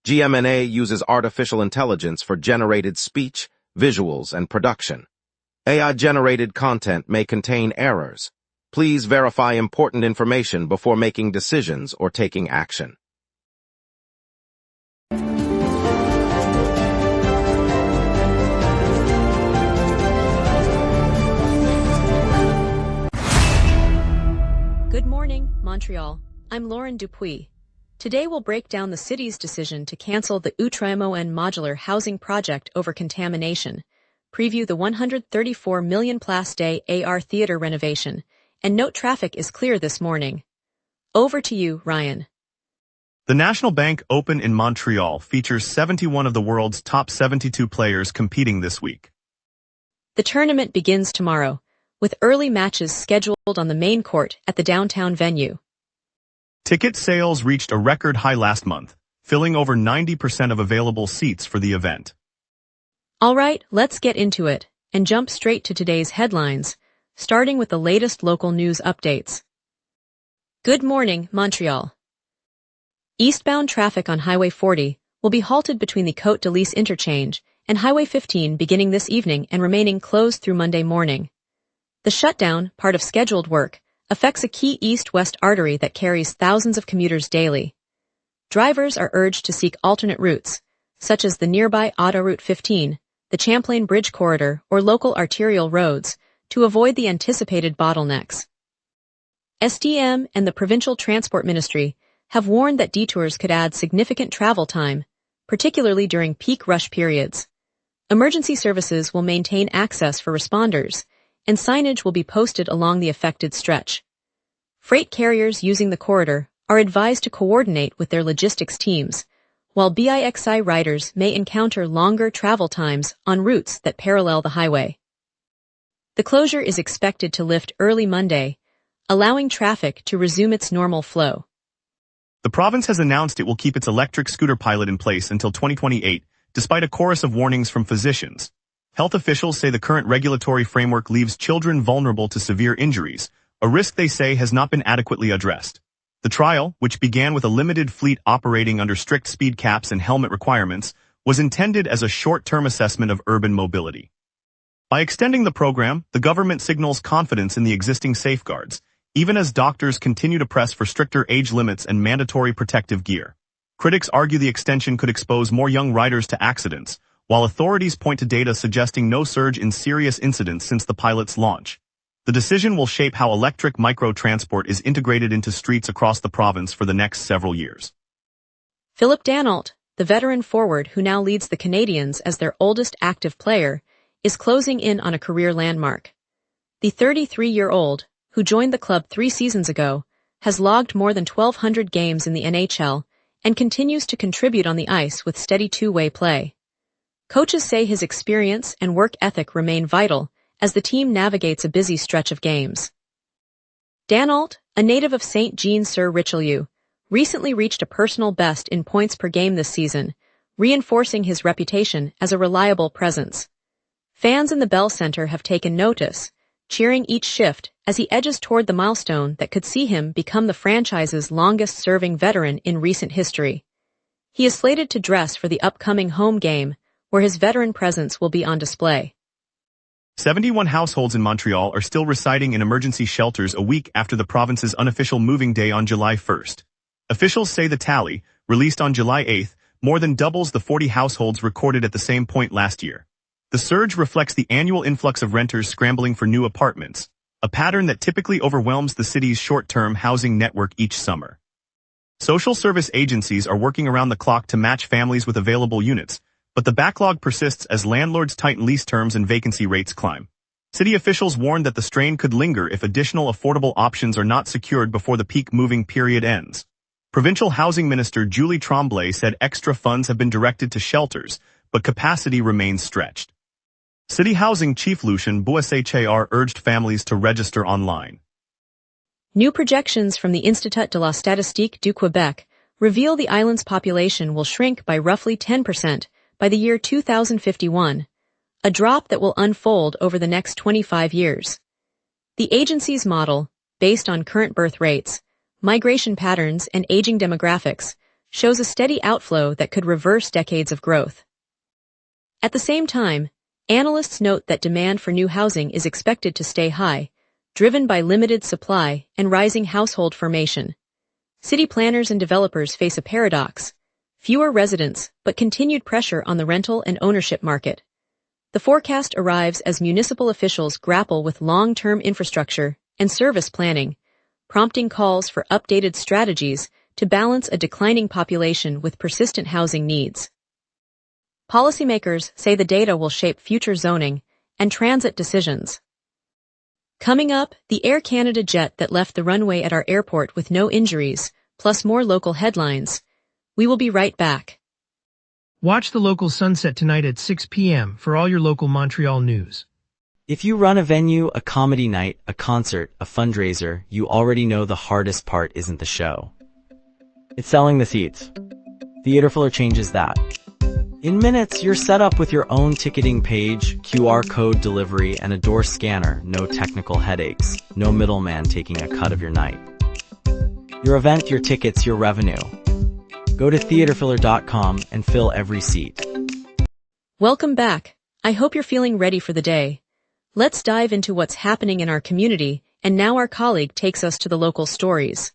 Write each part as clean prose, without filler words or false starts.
GMNA uses artificial intelligence for generated speech, visuals, and production. AI-generated content may contain errors. Please verify important information before making decisions or taking action. Good morning, Montreal. I'm Lauren Dupuis. Today we'll break down the city's decision to cancel the Outre-Moen modular housing project over contamination, preview the $134 million Place des Arts theater renovation, and note traffic is clear this morning. Over to you, Ryan. The National Bank Open in Montreal features 71 of the world's top 72 players competing this week. The tournament begins tomorrow, with early matches scheduled on the main court at the downtown venue. Ticket sales reached a record high last month, filling over 90% of available seats for the event. All right, let's get into it, and jump straight to today's headlines, starting with the latest local news updates. Good morning, Montreal. Eastbound traffic on Highway 40 will be halted between the Côte de Lys interchange and Highway 15 beginning this evening and remaining closed through Monday morning. The shutdown, part of scheduled work, affects a key east-west artery that carries thousands of commuters daily. Drivers are urged to seek alternate routes, such as the nearby Autoroute 15, the Champlain Bridge Corridor, or local arterial roads, to avoid the anticipated bottlenecks. SDM and the Provincial Transport Ministry have warned that detours could add significant travel time, particularly during peak rush periods. Emergency services will maintain access for responders, and signage will be posted along the affected stretch. Freight carriers using the corridor are advised to coordinate with their logistics teams, while BIXI riders may encounter longer travel times on routes that parallel the highway. The closure is expected to lift early Monday, allowing traffic to resume its normal flow. The province has announced it will keep its electric scooter pilot in place until 2028, despite a chorus of warnings from physicians. Health officials say the current regulatory framework leaves children vulnerable to severe injuries, a risk they say has not been adequately addressed. The trial, which began with a limited fleet operating under strict speed caps and helmet requirements, was intended as a short-term assessment of urban mobility. By extending the program, the government signals confidence in the existing safeguards, even as doctors continue to press for stricter age limits and mandatory protective gear. Critics argue the extension could expose more young riders to accidents, while authorities point to data suggesting no surge in serious incidents since the pilot's launch. The decision will shape how electric micro-transport is integrated into streets across the province for the next several years. Philip Danault, the veteran forward who now leads the Canadiens as their oldest active player, is closing in on a career landmark. The 33-year-old, who joined the club 3 seasons ago, has logged more than 1,200 games in the NHL and continues to contribute on the ice with steady two-way play. Coaches say his experience and work ethic remain vital as the team navigates a busy stretch of games. Danault, a native of Saint-Jean-sur-Richelieu, recently reached a personal best in points per game this season, reinforcing his reputation as a reliable presence. Fans in the Bell Centre have taken notice, cheering each shift as he edges toward the milestone that could see him become the franchise's longest-serving veteran in recent history. He is slated to dress for the upcoming home game, where his veteran presence will be on display. 71 households in Montreal are still residing in emergency shelters a week after the province's unofficial moving day on July 1st. Officials say the tally, released on July 8th, more than doubles the 40 households recorded at the same point last year. The surge reflects the annual influx of renters scrambling for new apartments, a pattern that typically overwhelms the city's short-term housing network each summer. Social service agencies are working around the clock to match families with available units, but the backlog persists as landlords tighten lease terms and vacancy rates climb. City officials warned that the strain could linger if additional affordable options are not secured before the peak moving period ends. Provincial Housing Minister Julie Tremblay said extra funds have been directed to shelters, but capacity remains stretched. City Housing Chief Lucien Boissé-Chéard urged families to register online. New projections from the Institut de la Statistique du Québec reveal the island's population will shrink by roughly 10% by the year 2051, a drop that will unfold over the next 25 years. The agency's model, based on current birth rates, migration patterns, and aging demographics, shows a steady outflow that could reverse decades of growth. At the same time, analysts note that demand for new housing is expected to stay high, driven by limited supply and rising household formation. City planners and developers face a paradox: fewer residents, but continued pressure on the rental and ownership market. The forecast arrives as municipal officials grapple with long-term infrastructure and service planning, prompting calls for updated strategies to balance a declining population with persistent housing needs. Policymakers say the data will shape future zoning and transit decisions. Coming up, the Air Canada jet that left the runway at our airport with no injuries, plus more local headlines. We will be right back. Watch the local sunset tonight at 6 p.m. for all your local Montreal news. If you run a venue, a comedy night, a concert, a fundraiser, you already know the hardest part isn't the show. It's selling the seats. Theaterfiller changes that. In minutes, you're set up with your own ticketing page, QR code delivery, and a door scanner. No technical headaches. No middleman taking a cut of your night. Your event, your tickets, your revenue. Go to theaterfiller.com and fill every seat. Welcome back. I hope you're feeling ready for the day. Let's dive into what's happening in our community, and now our colleague takes us to the local stories.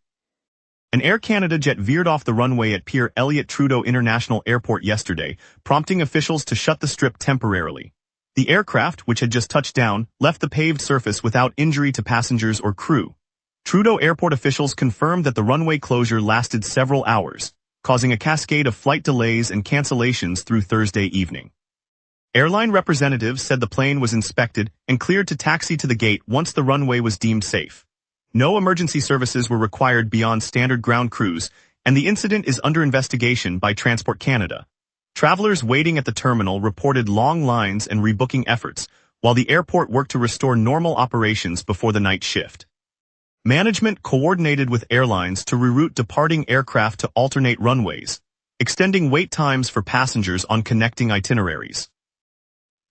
An Air Canada jet veered off the runway at Pierre Elliott Trudeau International Airport yesterday, prompting officials to shut the strip temporarily. The aircraft, which had just touched down, left the paved surface without injury to passengers or crew. Trudeau Airport officials confirmed that the runway closure lasted several hours, causing a cascade of flight delays and cancellations through Thursday evening. Airline representatives said the plane was inspected and cleared to taxi to the gate once the runway was deemed safe. No emergency services were required beyond standard ground crews, and the incident is under investigation by Transport Canada. Travelers waiting at the terminal reported long lines and rebooking efforts, while the airport worked to restore normal operations before the night shift. Management coordinated with airlines to reroute departing aircraft to alternate runways, extending wait times for passengers on connecting itineraries.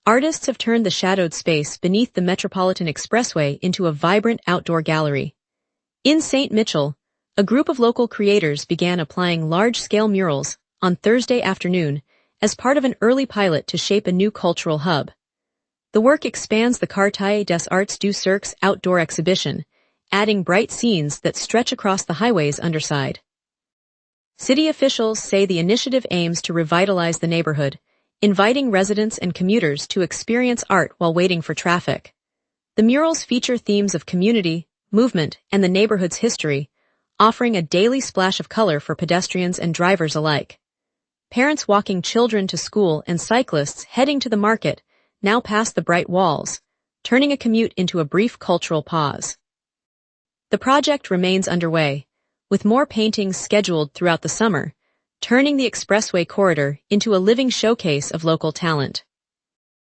Artists have turned the shadowed space beneath the Metropolitan Expressway into a vibrant outdoor gallery. In St. Mitchell, a group of local creators began applying large-scale murals on Thursday afternoon as part of an early pilot to shape a new cultural hub. The work expands the Quartier des Arts du Cirque outdoor exhibition, adding bright scenes that stretch across the highway's underside. City officials say the initiative aims to revitalize the neighborhood, inviting residents and commuters to experience art while waiting for traffic. The murals feature themes of community, movement, and the neighborhood's history, offering a daily splash of color for pedestrians and drivers alike. Parents walking children to school and cyclists heading to the market now pass the bright walls, turning a commute into a brief cultural pause. The project remains underway, with more paintings scheduled throughout the summer, turning the expressway corridor into a living showcase of local talent.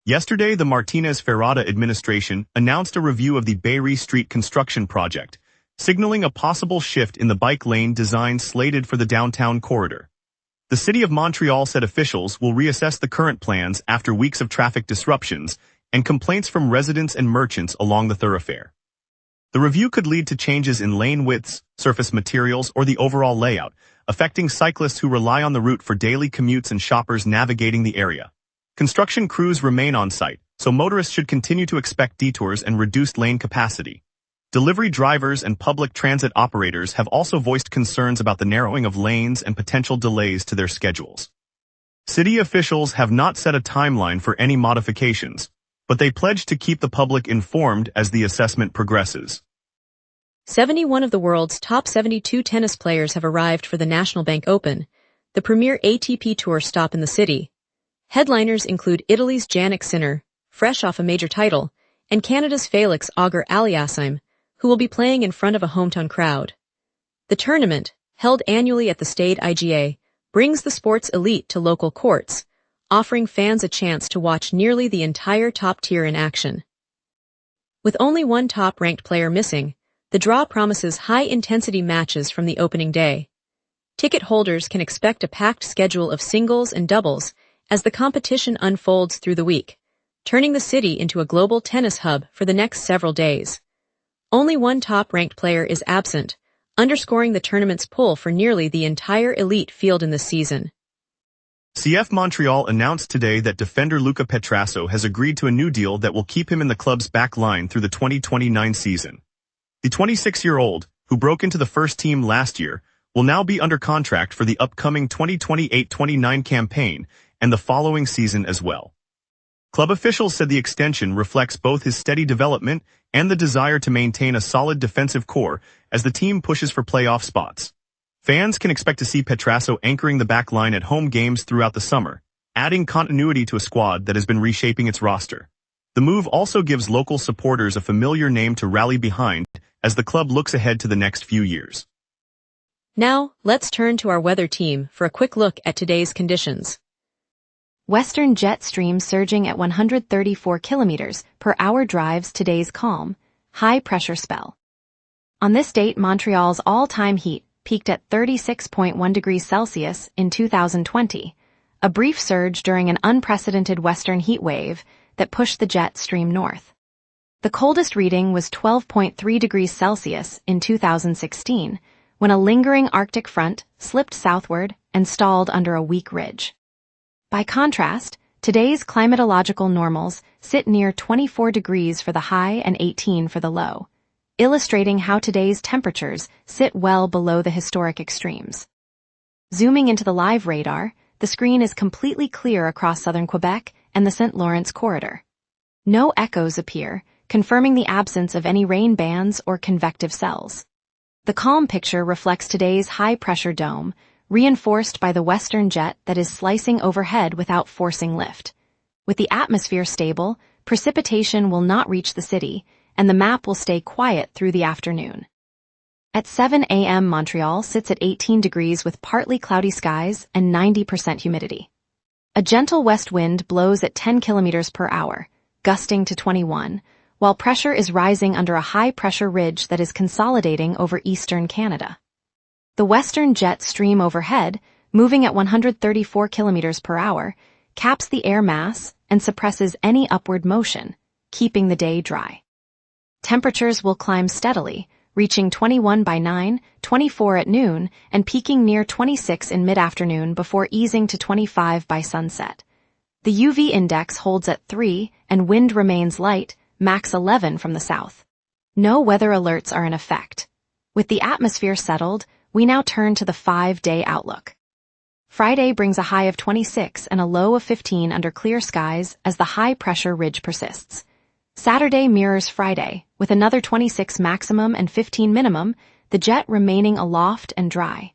Yesterday, the Martinez-Ferrada administration announced a review of the Bayry Street construction project, signaling a possible shift in the bike lane design slated for the downtown corridor. The City of Montreal said officials will reassess the current plans after weeks of traffic disruptions and complaints from residents and merchants along the thoroughfare. The review could lead to changes in lane widths, surface materials, or the overall layout, affecting cyclists who rely on the route for daily commutes and shoppers navigating the area. Construction crews remain on site, so motorists should continue to expect detours and reduced lane capacity. Delivery drivers and public transit operators have also voiced concerns about the narrowing of lanes and potential delays to their schedules. City officials have not set a timeline for any modifications, but they pledge to keep the public informed as the assessment progresses. 71 of the world's top 72 tennis players have arrived for the National Bank Open, the premier ATP Tour stop in the city. Headliners include Italy's Jannik Sinner, fresh off a major title, and Canada's Felix Auger-Aliassime, who will be playing in front of a hometown crowd. The tournament, held annually at the Stade IGA, brings the sport's elite to local courts, offering fans a chance to watch nearly the entire top tier in action. With only one top-ranked player missing, the draw promises high-intensity matches from the opening day. Ticket holders can expect a packed schedule of singles and doubles as the competition unfolds through the week, turning the city into a global tennis hub for the next several days. Only one top-ranked player is absent, underscoring the tournament's pull for nearly the entire elite field in the season. CF Montreal announced today that defender Luca Petrasso has agreed to a new deal that will keep him in the club's back line through the 2029 season. The 26-year-old, who broke into the first team last year, will now be under contract for the upcoming 2028-29 campaign and the following season as well. Club officials said the extension reflects both his steady development and the desire to maintain a solid defensive core as the team pushes for playoff spots. Fans can expect to see Petrasso anchoring the back line at home games throughout the summer, adding continuity to a squad that has been reshaping its roster. The move also gives local supporters a familiar name to rally behind as the club looks ahead to the next few years. Now, let's turn to our weather team for a quick look at today's conditions. Western jet stream surging at 134 kilometers per hour drives today's calm, high-pressure spell. On this date, Montreal's all-time heat peaked at 36.1 degrees Celsius in 2020, a brief surge during an unprecedented western heat wave that pushed the jet stream north. The coldest reading was 12.3 degrees Celsius in 2016, when a lingering Arctic front slipped southward and stalled under a weak ridge. By contrast, today's climatological normals sit near 24 degrees for the high and 18 for the low, illustrating how today's temperatures sit well below the historic extremes. Zooming into the live radar, the screen is completely clear across southern Quebec and the St. Lawrence corridor. No echoes appear, confirming the absence of any rain bands or convective cells. The calm picture reflects today's high-pressure dome, reinforced by the western jet that is slicing overhead without forcing lift. With the atmosphere stable, precipitation will not reach the city, and the map will stay quiet through the afternoon. At 7 a.m., Montreal sits at 18 degrees with partly cloudy skies and 90% humidity. A gentle west wind blows at 10 kilometers per hour, gusting to 21, while pressure is rising under a high-pressure ridge that is consolidating over eastern Canada. The western jet stream overhead, moving at 134 kilometers per hour, caps the air mass and suppresses any upward motion, keeping the day dry. Temperatures will climb steadily, reaching 21 by 9, 24 at noon, and peaking near 26 in mid-afternoon before easing to 25 by sunset. The UV index holds at 3 and wind remains light, max 11 from the south. No weather alerts are in effect. With the atmosphere settled, we now turn to the 5-day outlook. Friday brings a high of 26 and a low of 15 under clear skies as the high-pressure ridge persists. Saturday mirrors Friday, with another 26 maximum and 15 minimum, the jet remaining aloft and dry.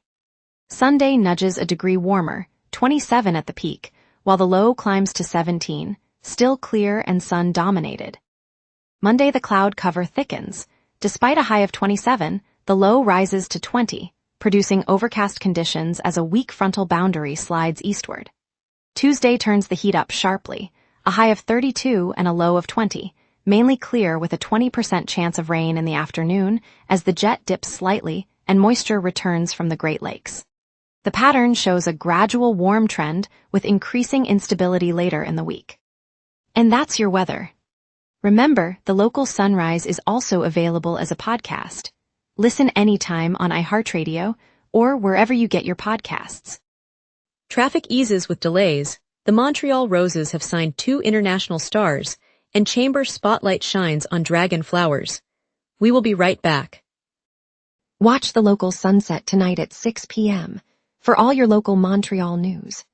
Sunday nudges a degree warmer, 27 at the peak, while the low climbs to 17, still clear and sun-dominated. Monday the cloud cover thickens. Despite a high of 27, the low rises to 20, producing overcast conditions as a weak frontal boundary slides eastward. Tuesday turns the heat up sharply, a high of 32 and a low of 20, mainly clear with a 20% chance of rain in the afternoon as the jet dips slightly and moisture returns from the Great Lakes. The pattern shows a gradual warm trend with increasing instability later in the week. And that's your weather. Remember, the local sunrise is also available as a podcast. Listen anytime on iHeartRadio or wherever you get your podcasts. Traffic eases with delays. The Montreal Roses have signed 2 international stars, and Chamber Spotlight shines on dragon flowers. We will be right back. Watch the local sunset tonight at 6 p.m. for all your local Montreal news.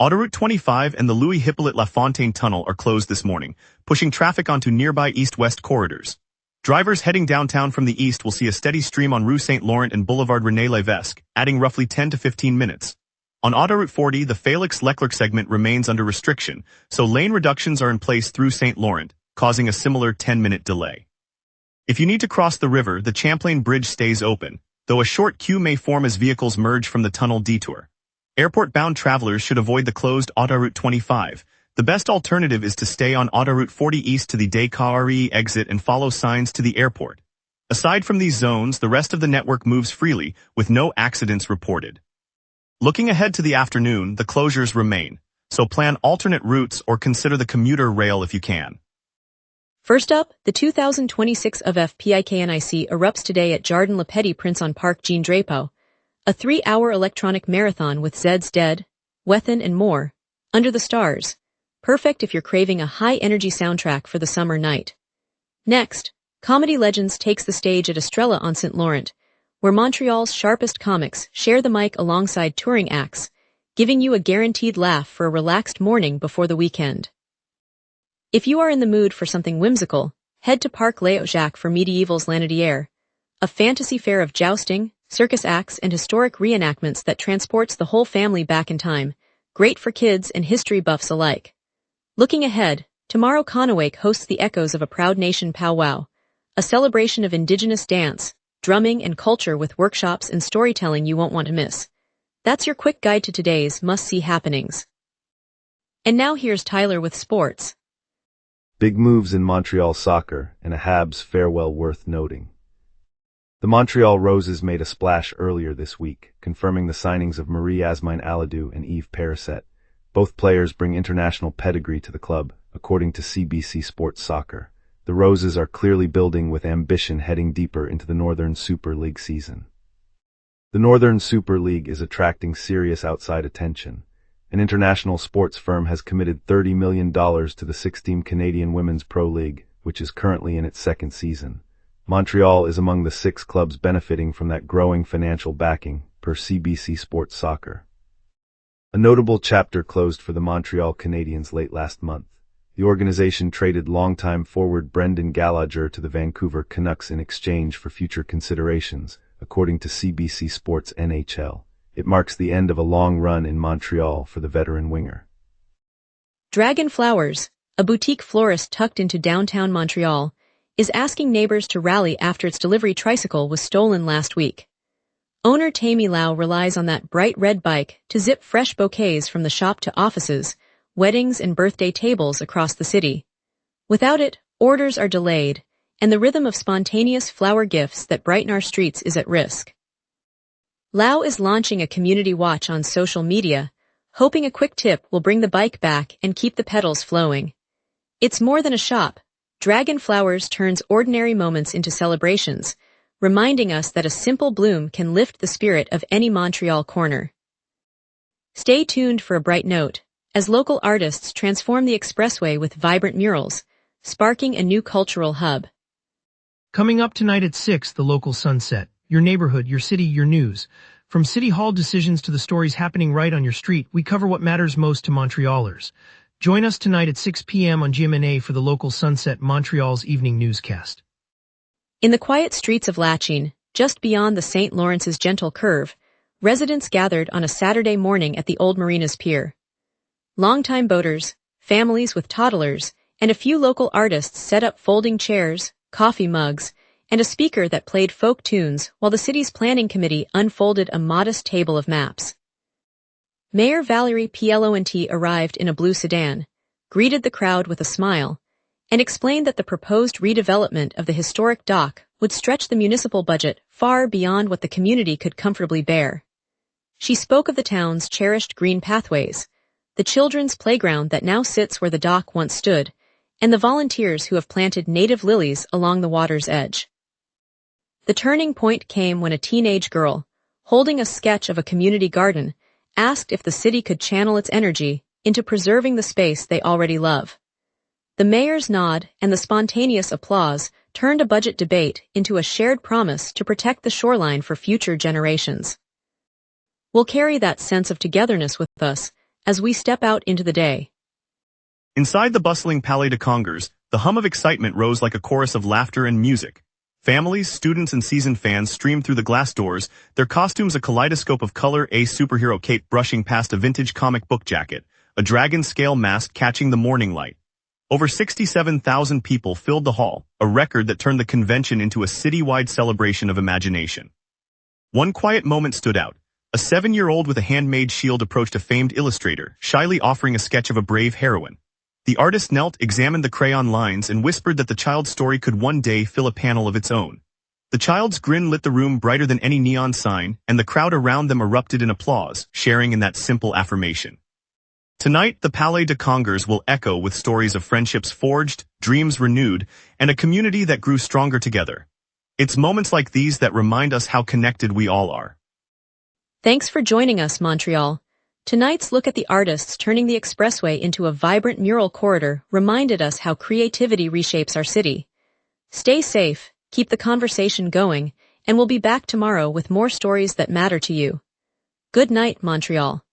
Autoroute 25 and the Louis-Hippolyte-Lafontaine Tunnel are closed this morning, pushing traffic onto nearby east-west corridors. Drivers heading downtown from the east will see a steady stream on Rue St. Laurent and Boulevard René Lévesque, adding roughly 10 to 15 minutes. On Autoroute 40, the Félix-Leclerc segment remains under restriction, so lane reductions are in place through St. Laurent, causing a similar 10-minute delay. If you need to cross the river, the Champlain Bridge stays open, though a short queue may form as vehicles merge from the tunnel detour. Airport-bound travelers should avoid the closed Autoroute 25. The best alternative is to stay on Autoroute 40 east to the Descartes exit and follow signs to the airport. Aside from these zones, the rest of the network moves freely, with no accidents reported. Looking ahead to the afternoon, the closures remain, so plan alternate routes or consider the commuter rail if you can. First up, the 2026 of FPIKNIC erupts today at Jardin Le Petit Prince-on-Parc Jean Drapeau, a 3-hour electronic marathon with Zeds Dead, Wethin and more, under the stars. Perfect if you're craving a high-energy soundtrack for the summer night. Next, Comedy Legends takes the stage at Estrella on St. Laurent, where Montreal's sharpest comics share the mic alongside touring acts, giving you a guaranteed laugh for a relaxed morning before the weekend. If you are in the mood for something whimsical, head to Parc Léo Jacques for Medieval's Lanadier, a fantasy fair of jousting, circus acts, and historic reenactments that transports the whole family back in time, great for kids and history buffs alike. Looking ahead, tomorrow Conoake hosts the Echoes of a Proud Nation powwow, a celebration of Indigenous dance, drumming, and culture with workshops and storytelling you won't want to miss. That's your quick guide to today's must-see happenings. And now here's Tyler with sports. Big moves in Montreal soccer, and a Habs farewell worth noting. The Montreal Roses made a splash earlier this week, confirming the signings of Marie-Yasmine Aladou and Yves Perisset. Both players bring international pedigree to the club, according to CBC Sports Soccer. The Roses are clearly building with ambition heading deeper into the Northern Super League season. The Northern Super League is attracting serious outside attention. An international sports firm has committed $30 million to the 6-team Canadian Women's Pro League, which is currently in its second season. Montreal is among the 6 clubs benefiting from that growing financial backing, per CBC Sports Soccer. A notable chapter closed for the Montreal Canadiens late last month. The organization traded longtime forward Brendan Gallagher to the Vancouver Canucks in exchange for future considerations, according to CBC Sports NHL. It marks the end of a long run in Montreal for the veteran winger. Dragon Flowers, a boutique florist tucked into downtown Montreal, is asking neighbors to rally after its delivery tricycle was stolen last week. Owner Tammy Lau relies on that bright red bike to zip fresh bouquets from the shop to offices, weddings, and birthday tables across the city. Without it, orders are delayed, and the rhythm of spontaneous flower gifts that brighten our streets is at risk. Lau is launching a community watch on social media, hoping a quick tip will bring the bike back and keep the pedals flowing. It's more than a shop. Dragon Flowers turns ordinary moments into celebrations, reminding us that a simple bloom can lift the spirit of any Montreal corner. Stay tuned for a bright note, as local artists transform the expressway with vibrant murals, sparking a new cultural hub. Coming up tonight at 6, the local sunset. Your neighborhood, your city, your news. From City Hall decisions to the stories happening right on your street, we cover what matters most to Montrealers. Join us tonight at 6 p.m. on gmna for the local Sunset, Montreal's evening newscast. In the quiet streets of Lachine, just beyond the St. Lawrence's gentle curve, residents gathered on a Saturday morning at the Old Marinas Pier. Longtime boaters, families with toddlers, and a few local artists set up folding chairs, coffee mugs, and a speaker that played folk tunes while the city's planning committee unfolded a modest table of maps. Mayor Valerie Plont arrived in a blue sedan, greeted the crowd with a smile, and explained that the proposed redevelopment of the historic dock would stretch the municipal budget far beyond what the community could comfortably bear. She spoke of the town's cherished green pathways, the children's playground that now sits where the dock once stood, and the volunteers who have planted native lilies along the water's edge. The turning point came when a teenage girl, holding a sketch of a community garden, asked if the city could channel its energy into preserving the space they already love. The mayor's nod and the spontaneous applause turned a budget debate into a shared promise to protect the shoreline for future generations. We'll carry that sense of togetherness with us as we step out into the day. Inside the bustling Palais de Congrès, the hum of excitement rose like a chorus of laughter and music. Families, students, and seasoned fans streamed through the glass doors, their costumes a kaleidoscope of color, a superhero cape brushing past a vintage comic book jacket, a dragon-scale mask catching the morning light. Over 67,000 people filled the hall, a record that turned the convention into a citywide celebration of imagination. One quiet moment stood out. A 7-year-old with a handmade shield approached a famed illustrator, shyly offering a sketch of a brave heroine. The artist knelt, examined the crayon lines, and whispered that the child's story could one day fill a panel of its own. The child's grin lit the room brighter than any neon sign, and the crowd around them erupted in applause, sharing in that simple affirmation. Tonight, the Palais de Congrès will echo with stories of friendships forged, dreams renewed, and a community that grew stronger together. It's moments like these that remind us how connected we all are. Thanks for joining us, Montreal. Tonight's look at the artists turning the expressway into a vibrant mural corridor reminded us how creativity reshapes our city. Stay safe, keep the conversation going, and we'll be back tomorrow with more stories that matter to you. Good night, Montreal.